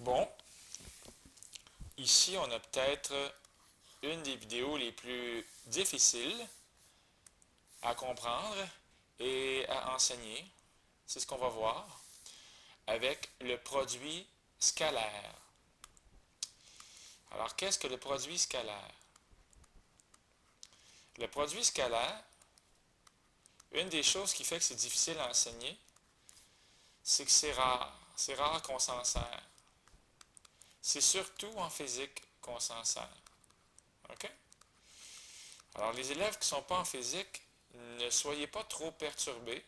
Bon, ici on a peut-être une des vidéos les plus difficiles à comprendre et à enseigner. C'est ce qu'on va voir avec le produit scalaire. Alors, qu'est-ce que le produit scalaire? Le produit scalaire, une des choses qui fait que c'est difficile à enseigner, c'est que c'est rare. C'est rare qu'on s'en sert. C'est surtout en physique qu'on s'en sert. OK? Alors, les élèves qui ne sont pas en physique, ne soyez pas trop perturbés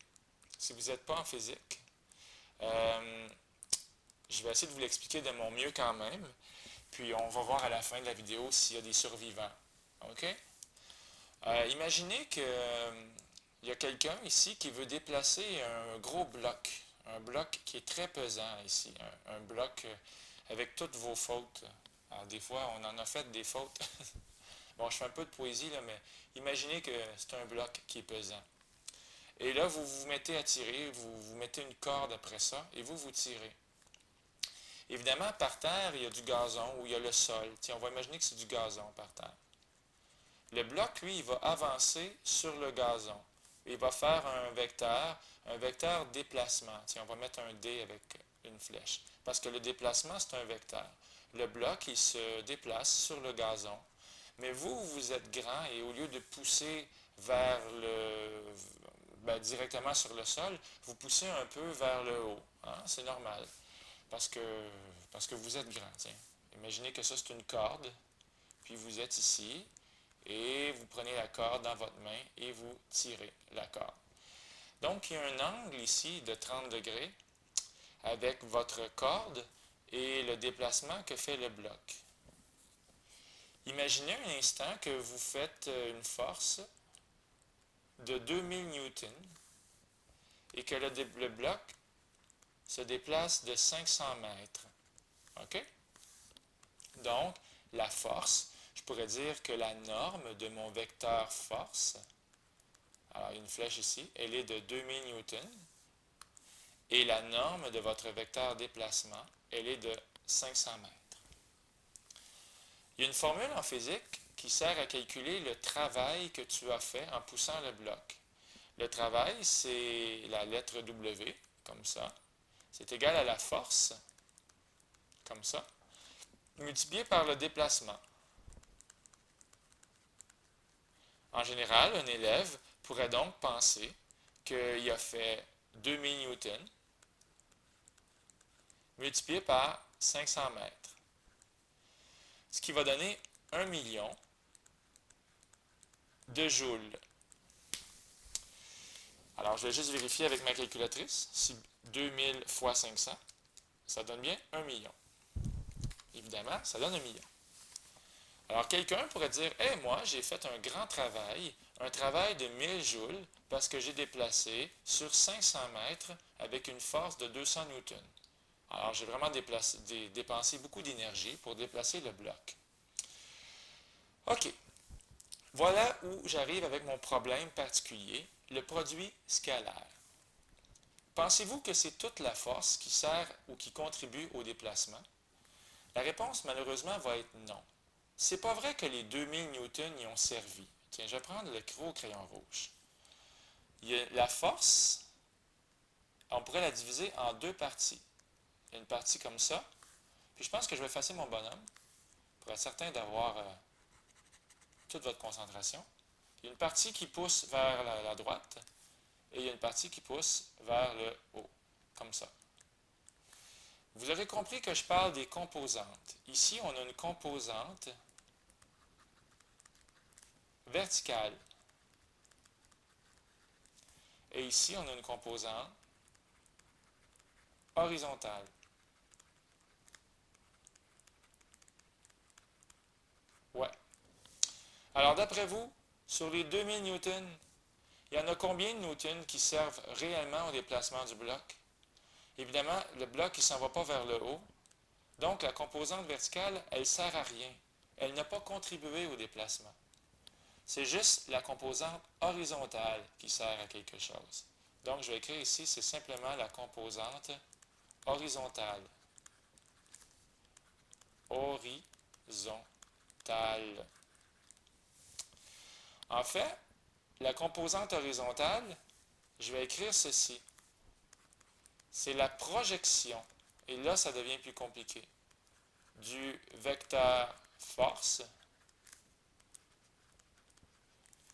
si vous n'êtes pas en physique. Euh, je vais essayer de vous l'expliquer de mon mieux quand même. Puis on va voir à la fin de la vidéo s'il y a des survivants. OK? Imaginez qu'il y a quelqu'un ici qui veut déplacer un gros bloc. Un bloc qui est très pesant ici. Un bloc avec toutes vos fautes. Alors, des fois, on en a fait des fautes. Bon, je fais un peu de poésie, là, mais imaginez que c'est un bloc qui est pesant. Et là, vous vous mettez à tirer, vous mettez une corde après ça, et vous tirez. Évidemment, par terre, il y a du gazon ou il y a le sol. Tiens, on va imaginer que c'est du gazon par terre. Le bloc, lui, il va avancer sur le gazon. Il va faire un vecteur déplacement. Tiens, on va mettre un D avec une flèche. Parce que le déplacement, c'est un vecteur. Le bloc, il se déplace sur le gazon. Mais vous, vous êtes grand et au lieu de pousser vers directement sur le sol, vous poussez un peu vers le haut. Hein? C'est normal. Parce que, parce que vous êtes grand. Tiens. Imaginez que ça, c'est une corde. Puis vous êtes ici. Et vous prenez la corde dans votre main et vous tirez la corde. Donc, il y a un angle ici de 30 degrés avec votre corde et le déplacement que fait le bloc. Imaginez un instant que vous faites une force de 2000 newtons et que le bloc se déplace de 500 mètres. OK? Donc, la force, je pourrais dire que la norme de mon vecteur force, alors une flèche ici, elle est de 2000 newtons, et la norme de votre vecteur déplacement, elle est de 500 mètres. Il y a une formule en physique qui sert à calculer le travail que tu as fait en poussant le bloc. Le travail, c'est la lettre W, comme ça. C'est égal à la force, comme ça, multiplié par le déplacement. En général, un élève pourrait donc penser qu'il a fait 2000 newtons multiplié par 500 mètres, ce qui va donner 1 million de joules. Alors, je vais juste vérifier avec ma calculatrice si 2000 fois 500, ça donne bien 1 million. Évidemment, ça donne 1 million. Alors, quelqu'un pourrait dire, hey, moi, j'ai fait un travail de 1000 joules, parce que j'ai déplacé sur 500 mètres avec une force de 200 newtons. Alors, j'ai vraiment dépensé beaucoup d'énergie pour déplacer le bloc. OK. Voilà où j'arrive avec mon problème particulier, le produit scalaire. Pensez-vous que c'est toute la force qui sert ou qui contribue au déplacement? La réponse, malheureusement, va être non. C'est pas vrai que les 2000 newtons y ont servi. Tiens, je vais prendre le gros crayon rouge. La force, on pourrait la diviser en deux parties. Il y a une partie comme ça, puis je pense que je vais effacer mon bonhomme pour être certain d'avoir toute votre concentration. Il y a une partie qui pousse vers la droite et il y a une partie qui pousse vers le haut, comme ça. Vous aurez compris que je parle des composantes. Ici, on a une composante verticale. Et ici, on a une composante horizontale. Ouais. Alors, d'après vous, sur les 2000 newtons, il y en a combien de newtons qui servent réellement au déplacement du bloc? Évidemment, le bloc, il ne s'en va pas vers le haut. Donc, la composante verticale, elle ne sert à rien. Elle n'a pas contribué au déplacement. C'est juste la composante horizontale qui sert à quelque chose. Donc, je vais écrire ici, c'est simplement la composante horizontale. horizontale. En fait, la composante horizontale, je vais écrire ceci. C'est la projection, et là, ça devient plus compliqué, du vecteur force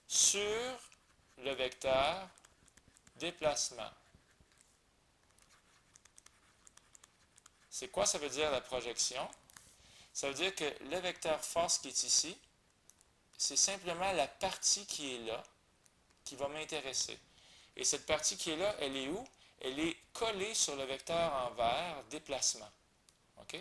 sur le vecteur déplacement. C'est quoi ça veut dire la projection? Ça veut dire que le vecteur force qui est ici, c'est simplement la partie qui est là, qui va m'intéresser. Et cette partie qui est là, elle est où? Elle est collée sur le vecteur en vert, déplacement. OK?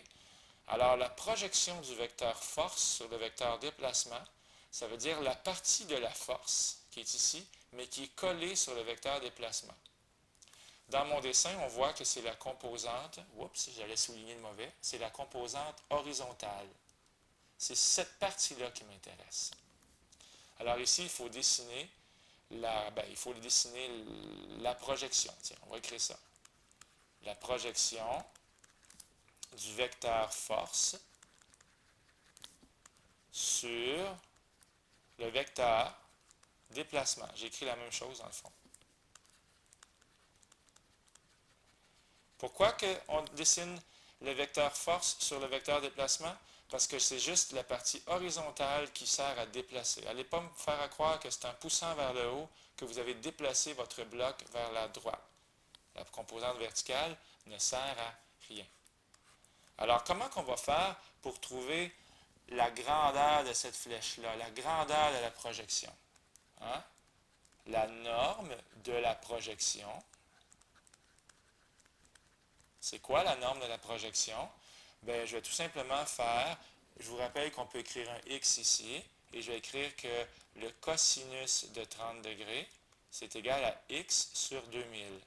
Alors, la projection du vecteur force sur le vecteur déplacement, ça veut dire la partie de la force qui est ici, mais qui est collée sur le vecteur déplacement. Dans mon dessin, on voit que c'est la composante, oups, j'allais souligner le mauvais, c'est la composante horizontale. C'est cette partie-là qui m'intéresse. Alors ici, il faut dessiner la projection. Tiens, on va écrire ça. La projection du vecteur force sur le vecteur déplacement. J'écris la même chose dans le fond. Pourquoi on dessine le vecteur force sur le vecteur déplacement? Parce que c'est juste la partie horizontale qui sert à déplacer. N'allez pas me faire croire que c'est en poussant vers le haut que vous avez déplacé votre bloc vers la droite. La composante verticale ne sert à rien. Alors, comment qu'on va faire pour trouver la grandeur de cette flèche-là, la grandeur de la projection? Hein? La norme de la projection. C'est quoi la norme de la projection? Bien, je vais tout simplement je vous rappelle qu'on peut écrire un x ici, et je vais écrire que le cosinus de 30 degrés, c'est égal à x sur 2000,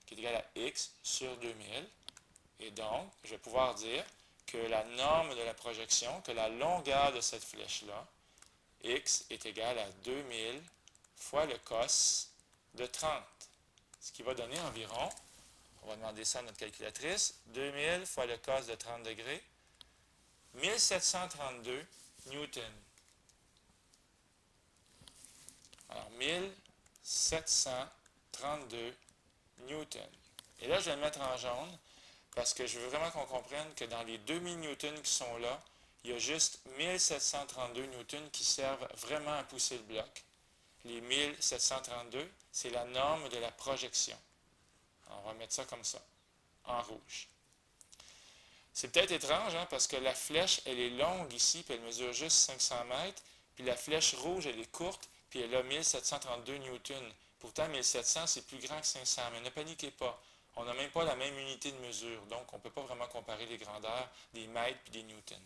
qui est égal à x sur 2000. Et donc, je vais pouvoir dire que la norme de la projection, que la longueur de cette flèche-là, x est égal à 2000 fois le cos de 30, ce qui va donner environ, on va demander ça à notre calculatrice, 2000 fois le cos de 30 degrés, 1732 newtons. Alors, 1732 newtons. Et là, je vais le mettre en jaune parce que je veux vraiment qu'on comprenne que dans les 2000 newtons qui sont là, il y a juste 1732 newtons qui servent vraiment à pousser le bloc. Les 1732, c'est la norme de la projection. Alors, on va mettre ça comme ça, en rouge. C'est peut-être étrange, hein, parce que la flèche, elle est longue ici, puis elle mesure juste 500 mètres, puis la flèche rouge, elle est courte, puis elle a 1732 newtons. Pourtant, 1700, c'est plus grand que 500, mais ne paniquez pas. On n'a même pas la même unité de mesure, donc on ne peut pas vraiment comparer les grandeurs des mètres puis des newtons.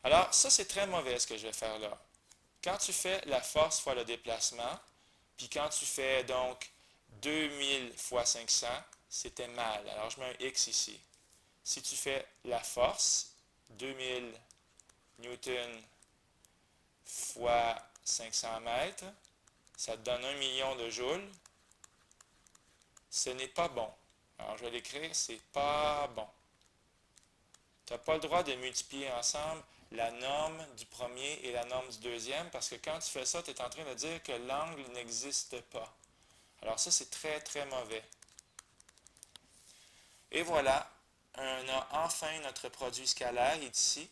Alors, ça, c'est très mauvais ce que je vais faire là. Quand tu fais la force fois le déplacement, puis quand tu fais donc 2000 fois 500, c'était mal. Alors, je mets un X ici. Si tu fais la force, 2000 newtons fois 500 mètres, ça te donne 1 million de joules. Ce n'est pas bon. Alors, je vais l'écrire, c'est pas bon. Tu n'as pas le droit de multiplier ensemble la norme du premier et la norme du deuxième, parce que quand tu fais ça, tu es en train de dire que l'angle n'existe pas. Alors ça, c'est très, très mauvais. Et voilà, on a enfin notre produit scalaire, il est ici.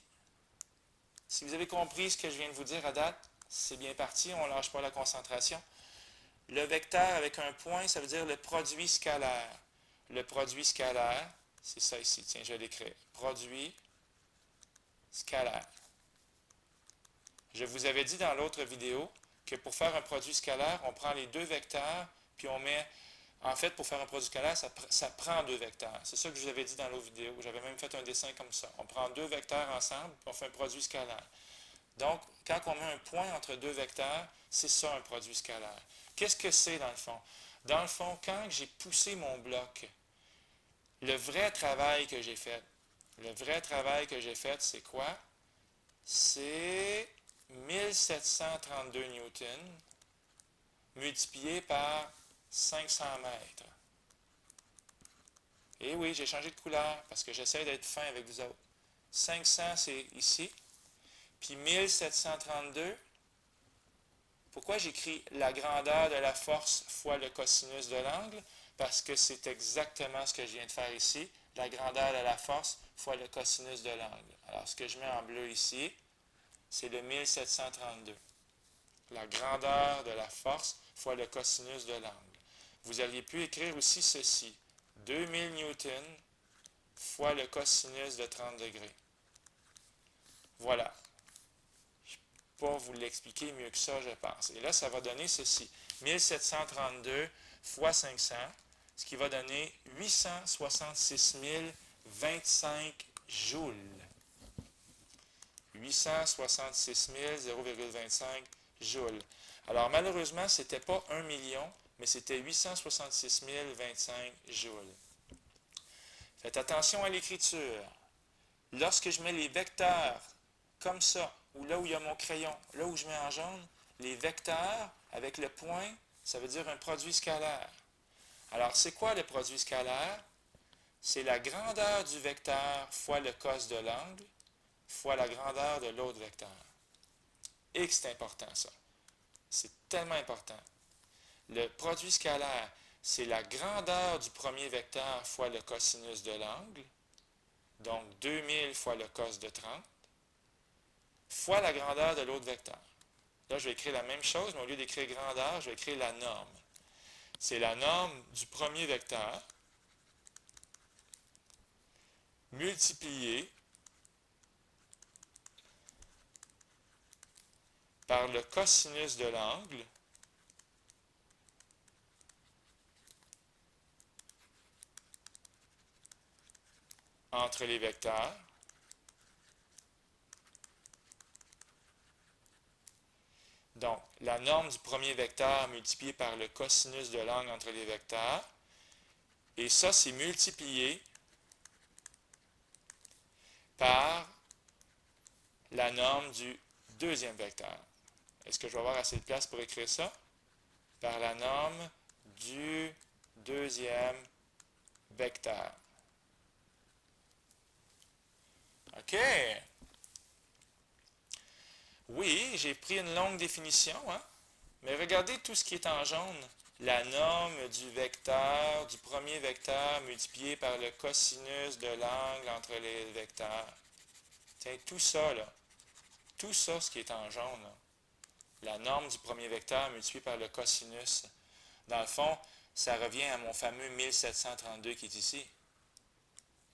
Si vous avez compris ce que je viens de vous dire à date, c'est bien parti, on ne lâche pas la concentration. Le vecteur avec un point, ça veut dire le produit scalaire. Le produit scalaire, c'est ça ici, tiens, je vais l'écrire. Produit scalaire. Je vous avais dit dans l'autre vidéo que pour faire un produit scalaire, on prend les deux vecteurs, puis on met... En fait, pour faire un produit scalaire, ça prend deux vecteurs. C'est ça que je vous avais dit dans l'autre vidéo. J'avais même fait un dessin comme ça. On prend deux vecteurs ensemble, puis on fait un produit scalaire. Donc, quand on met un point entre deux vecteurs, c'est ça un produit scalaire. Qu'est-ce que c'est dans le fond? Dans le fond, quand j'ai poussé mon bloc, le vrai travail que j'ai fait, c'est quoi? C'est 1732 newtons multiplié par 500 mètres. Et oui, j'ai changé de couleur parce que j'essaie d'être fin avec vous autres. 500, c'est ici. Puis 1732, pourquoi j'écris la grandeur de la force fois le cosinus de l'angle? Parce que c'est exactement ce que je viens de faire ici. La grandeur de la force fois le cosinus de l'angle. Alors, ce que je mets en bleu ici, c'est le 1732. La grandeur de la force fois le cosinus de l'angle. Vous auriez pu écrire aussi ceci. 2000 newtons fois le cosinus de 30 degrés. Voilà. Je ne peux pas vous l'expliquer mieux que ça, je pense. Et là, ça va donner ceci. 1732 fois 500, ce qui va donner 866 025 joules. 866 0,25 joules. Alors, malheureusement, ce n'était pas 1 million, mais c'était 866 025 joules. Faites attention à l'écriture. Lorsque je mets les vecteurs comme ça, ou là où il y a mon crayon, là où je mets en jaune, les vecteurs avec le point, ça veut dire un produit scalaire. Alors, c'est quoi le produit scalaire? C'est la grandeur du vecteur fois le cos de l'angle fois la grandeur de l'autre vecteur. Et que c'est important, ça. C'est tellement important. Le produit scalaire, c'est la grandeur du premier vecteur fois le cosinus de l'angle, donc 2000 fois le cos de 30, fois la grandeur de l'autre vecteur. Là, je vais écrire la même chose, mais au lieu d'écrire grandeur, je vais écrire la norme. C'est la norme du premier vecteur multipliée par le cosinus de l'angle entre les vecteurs Donc, la norme du premier vecteur multipliée par le cosinus de l'angle entre les vecteurs. Et ça, c'est multiplié par la norme du deuxième vecteur. Est-ce que je vais avoir assez de place pour écrire ça? Par la norme du deuxième vecteur. OK. Oui, j'ai pris une longue définition, hein? Mais regardez tout ce qui est en jaune. La norme du vecteur, du premier vecteur multiplié par le cosinus de l'angle entre les vecteurs. Tiens, tout ça, là. Tout ça, ce qui est en jaune, là. La norme du premier vecteur multiplié par le cosinus. Dans le fond, ça revient à mon fameux 1732 qui est ici.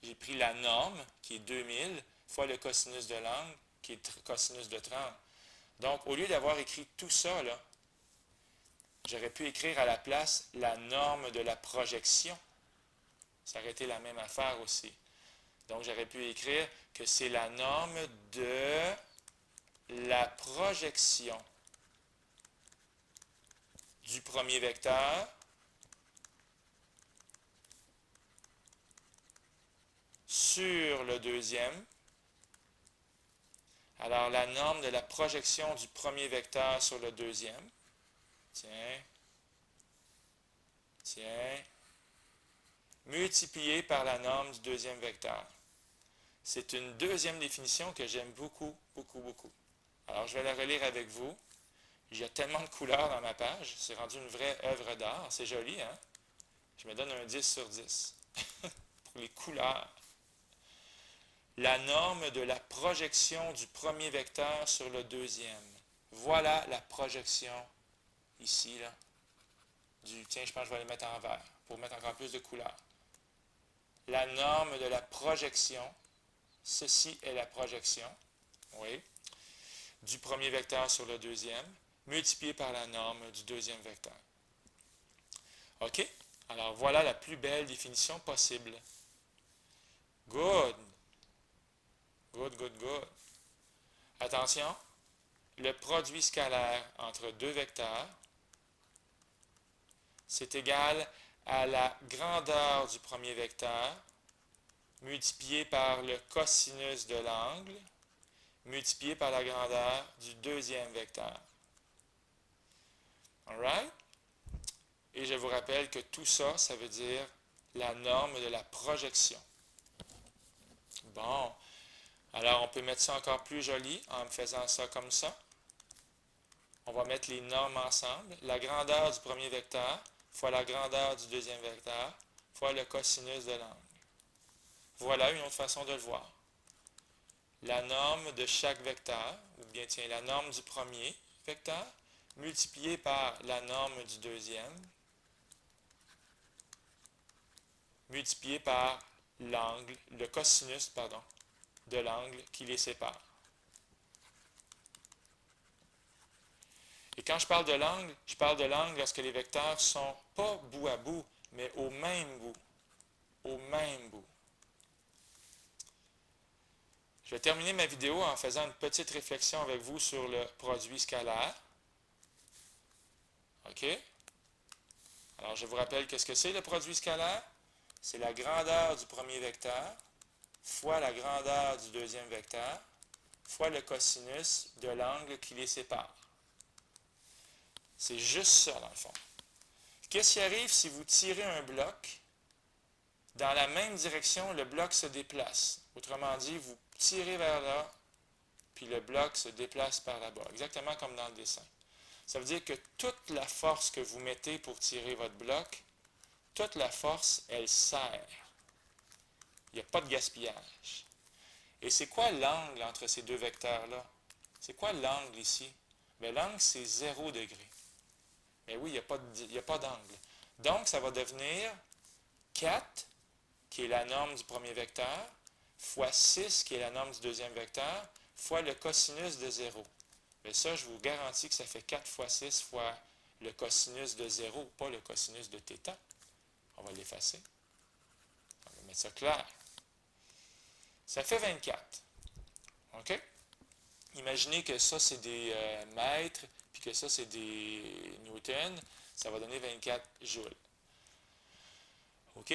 J'ai pris la norme, qui est 2000, fois le cosinus de l'angle, qui est cosinus de 30. Donc, au lieu d'avoir écrit tout ça, là, j'aurais pu écrire à la place la norme de la projection. Ça aurait été la même affaire aussi. Donc, j'aurais pu écrire que c'est la norme de la projection du premier vecteur sur le deuxième. Alors, la norme de la projection du premier vecteur sur le deuxième. Tiens. Multiplié par la norme du deuxième vecteur. C'est une deuxième définition que j'aime beaucoup, beaucoup, beaucoup. Alors, je vais la relire avec vous. Il y a tellement de couleurs dans ma page. C'est rendu une vraie œuvre d'art. C'est joli, hein? Je me donne un 10 sur 10 pour les couleurs. La norme de la projection du premier vecteur sur le deuxième. Voilà la projection ici, là. Tiens, je pense que je vais les mettre en vert pour mettre encore plus de couleurs. La norme de la projection, ceci est la projection, oui, du premier vecteur sur le deuxième, multiplié par la norme du deuxième vecteur. OK? Alors, voilà la plus belle définition possible. Good. Good, good, good. Attention, le produit scalaire entre deux vecteurs, c'est égal à la grandeur du premier vecteur multiplié par le cosinus de l'angle multiplié par la grandeur du deuxième vecteur. Alright? Et je vous rappelle que tout ça, ça veut dire la norme de la projection. Bon, alors on peut mettre ça encore plus joli en faisant ça comme ça. On va mettre les normes ensemble. La grandeur du premier vecteur fois la grandeur du deuxième vecteur fois le cosinus de l'angle. Voilà une autre façon de le voir. La norme de chaque vecteur, ou bien tiens, la norme du premier vecteur, multipliée par la norme du deuxième, multipliée par l'angle, le cosinus, pardon, de l'angle qui les sépare. Et quand je parle de l'angle lorsque les vecteurs sont pas bout à bout, mais au même bout. Au même bout. Je vais terminer ma vidéo en faisant une petite réflexion avec vous sur le produit scalaire. OK? Alors, je vous rappelle qu'est-ce que c'est le produit scalaire? C'est la grandeur du premier vecteur fois la grandeur du deuxième vecteur fois le cosinus de l'angle qui les sépare. C'est juste ça, dans le fond. Qu'est-ce qui arrive si vous tirez un bloc? Dans la même direction, le bloc se déplace. Autrement dit, vous tirez vers là, puis le bloc se déplace par là-bas, exactement comme dans le dessin. Ça veut dire que toute la force que vous mettez pour tirer votre bloc, toute la force, elle sert. Il n'y a pas de gaspillage. Et c'est quoi l'angle entre ces deux vecteurs-là? C'est quoi l'angle ici? Bien, l'angle, c'est 0 degré. Mais oui, il n'y a pas d'angle. Donc, ça va devenir 4, qui est la norme du premier vecteur, fois 6, qui est la norme du deuxième vecteur, fois le cosinus de 0. Mais ça, je vous garantis que ça fait 4 fois 6 fois le cosinus de 0, pas le cosinus de θ. On va l'effacer. On va mettre ça clair. Ça fait 24. OK? Imaginez que ça, c'est des mètres, puis que ça, c'est des newtons. Ça va donner 24 joules. OK?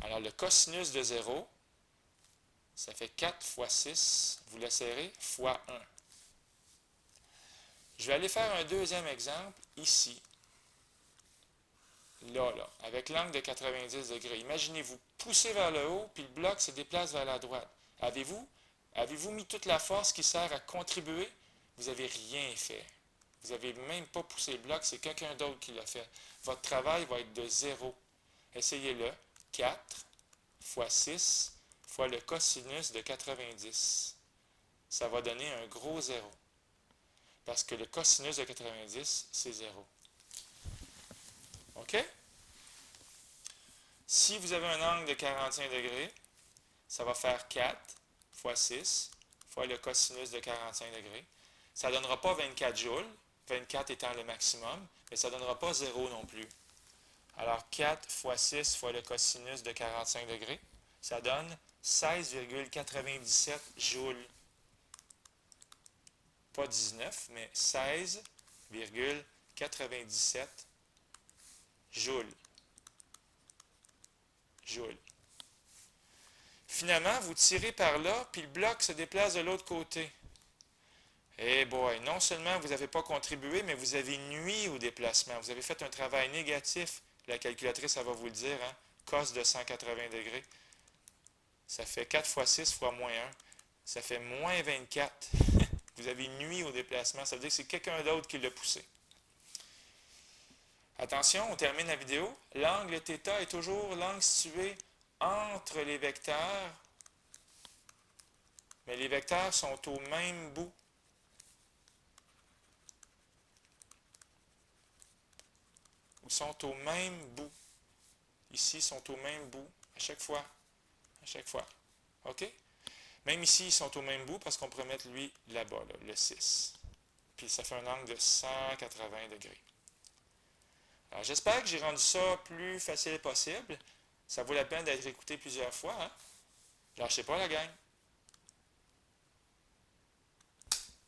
Alors, le cosinus de 0, ça fait 4 fois 6, vous le serrez, fois 1. Je vais aller faire un deuxième exemple ici. Là, avec l'angle de 90 degrés. Imaginez, vous poussez vers le haut, puis le bloc se déplace vers la droite. Avez-vous mis toute la force qui sert à contribuer? Vous n'avez rien fait. Vous n'avez même pas poussé le bloc, c'est quelqu'un d'autre qui l'a fait. Votre travail va être de 0. Essayez-le. 4 fois 6 fois le cosinus de 90. Ça va donner un gros 0. Parce que le cosinus de 90, c'est 0. OK? Si vous avez un angle de 45 degrés, ça va faire 4 fois 6 fois le cosinus de 45 degrés. Ça ne donnera pas 24 joules, 24 étant le maximum, mais ça ne donnera pas 0 non plus. Alors 4 fois 6 fois le cosinus de 45 degrés, ça donne 16,97 joules. Pas 19, mais 16,97 joules. Finalement, vous tirez par là, puis le bloc se déplace de l'autre côté. Eh boy, non seulement vous n'avez pas contribué, mais vous avez nui au déplacement. Vous avez fait un travail négatif. La calculatrice, ça va vous le dire, hein? Cos de 180 degrés. Ça fait 4 fois 6 fois moins 1. Ça fait moins 24. Vous avez nui au déplacement. Ça veut dire que c'est quelqu'un d'autre qui l'a poussé. Attention, on termine la vidéo. L'angle θ est toujours l'angle situé entre les vecteurs, mais les vecteurs sont au même bout. Ils sont au même bout. Ici, ils sont au même bout. À chaque fois. À chaque fois. OK? Même ici, ils sont au même bout parce qu'on pourrait mettre lui là-bas, là, le 6. Puis ça fait un angle de 180 degrés. Alors, j'espère que j'ai rendu ça plus facile possible. Ça vaut la peine d'être écouté plusieurs fois. Hein? Lâchez pas la gang.